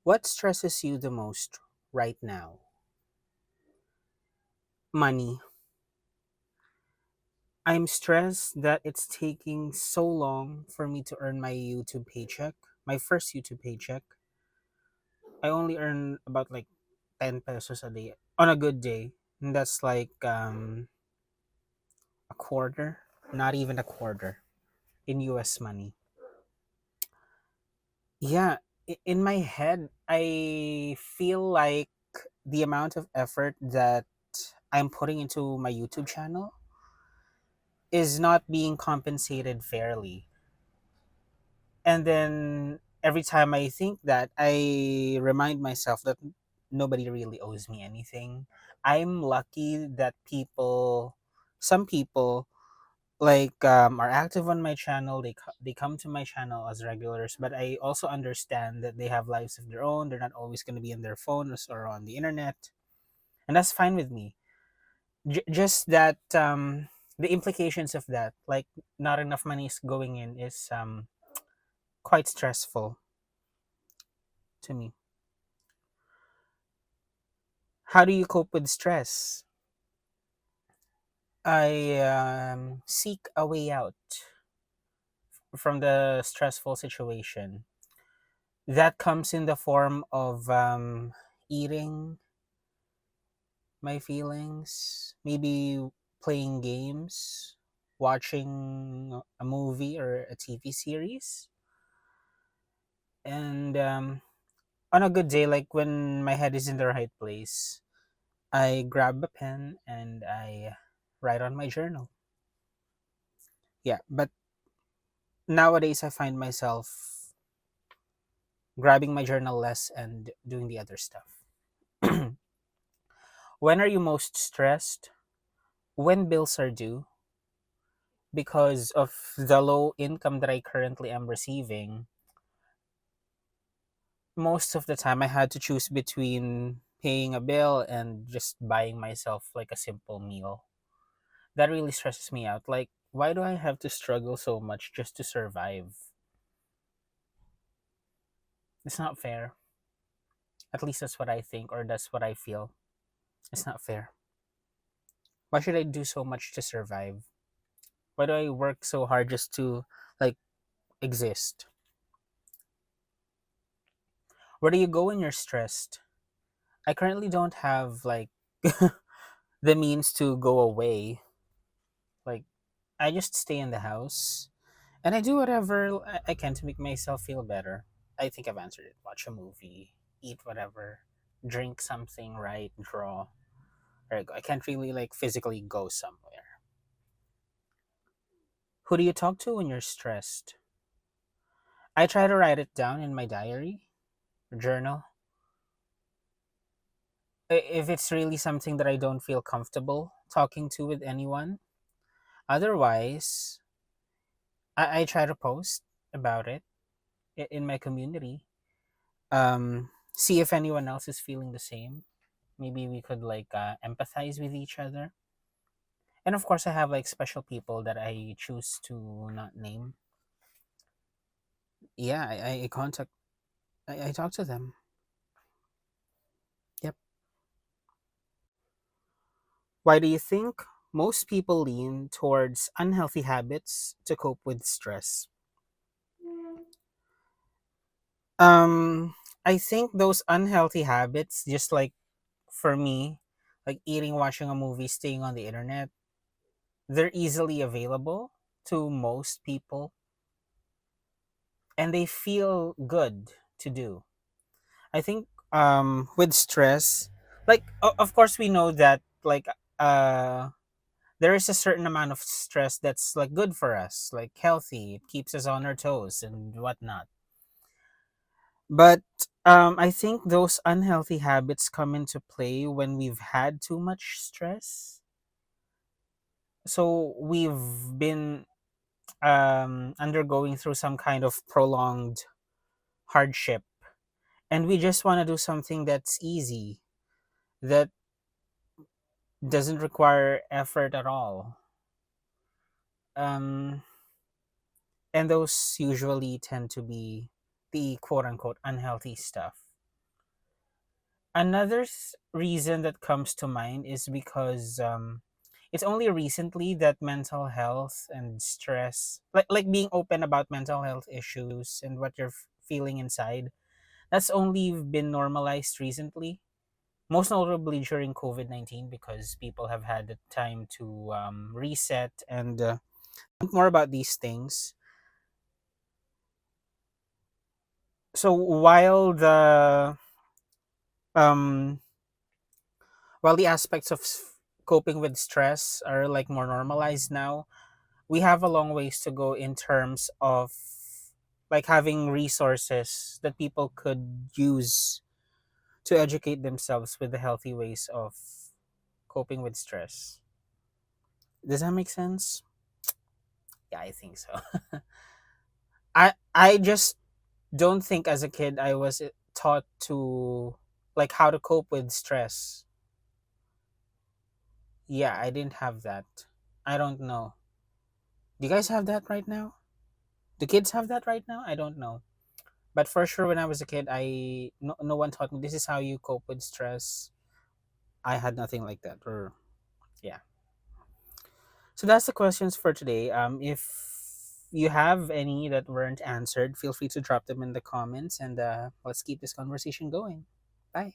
What stresses you the most right now? Money. I'm stressed that it's taking so long for me to earn my YouTube paycheck. My first YouTube paycheck. I only earn about like 10 pesos a day on a good day. And that's like a quarter, not even a quarter in US money. Yeah, in my head, I feel like the amount of effort that I'm putting into my YouTube channel is not being compensated fairly. And then every time I think that, I remind myself that nobody really owes me anything. I'm lucky that some people, are active on my channel. They come to my channel as regulars, but I also understand that they have lives of their own. They're not always going to be in their phones or on the internet, and that's fine with me. Just that the implications of that, like not enough money is going in, is quite stressful to me. How do you cope with stress? I seek a way out from the stressful situation. That comes in the form of eating my feelings, maybe playing games, watching a movie or a TV series. And on a good day, like when my head is in the right place, I grab a pen and I write on my journal. Yeah, but nowadays I find myself grabbing my journal less and doing the other stuff. When are you most stressed? When bills are due? Because of the low income that I currently am receiving, most of the time I had to choose between paying a bill and just buying myself like a simple meal. That really stresses me out. Like, why do I have to struggle so much just to survive? It's not fair. At least that's what I think, or that's what I feel. It's not fair. Why should I do so much to survive? Why do I work so hard just to, like, exist? Where do you go when you're stressed? I currently don't have like the means to go away. Like, I just stay in the house and I do whatever I can to make myself feel better. I think I've answered it. Watch a movie, eat whatever, drink something, write, draw. There you go. I can't really like physically go somewhere. Who do you talk to when you're stressed? I try to write it down in my diary, journal. If it's really something that I don't feel comfortable talking to with anyone, otherwise, I try to post about it in my community. See if anyone else is feeling the same. Maybe we could like empathize with each other. And of course, I have like special people that I choose to not name. Yeah, I talk to them. Yep. Why do you think most people lean towards unhealthy habits to cope with stress? Um, I think those unhealthy habits, just like for me, like eating, watching a movie, staying on the internet, they're easily available to most people and they feel good to do. I think with stress, like of course we know that like uh there is a certain amount of stress that's like good for us, like healthy, it keeps us on our toes and whatnot. But I think those unhealthy habits come into play when we've had too much stress. So we've been undergoing through some kind of prolonged hardship, and we just want to do something that's easy, that doesn't require effort at all. Um, and those usually tend to be the quote unquote unhealthy stuff. Another reason that comes to mind is because it's only recently that mental health and stress, like being open about mental health issues and what you're feeling inside, that's only been normalized recently. Most notably during COVID-19, because people have had the time to reset and think more about these things. So um while the aspects of coping with stress are like more normalized now, we have a long ways to go in terms of like having resources that people could use to educate themselves with the healthy ways of coping with stress. Does that make sense? Yeah, I think so. I just don't think as a kid I was taught to like how to cope with stress. Yeah, I didn't have that. I don't know. Do you guys have that right now? Do kids have that right now? I don't know. But for sure, when I was a kid, no one taught me this is how you cope with stress. I had nothing like that. Or yeah. So that's the questions for today. If you have any that weren't answered, feel free to drop them in the comments, and let's keep this conversation going. Bye.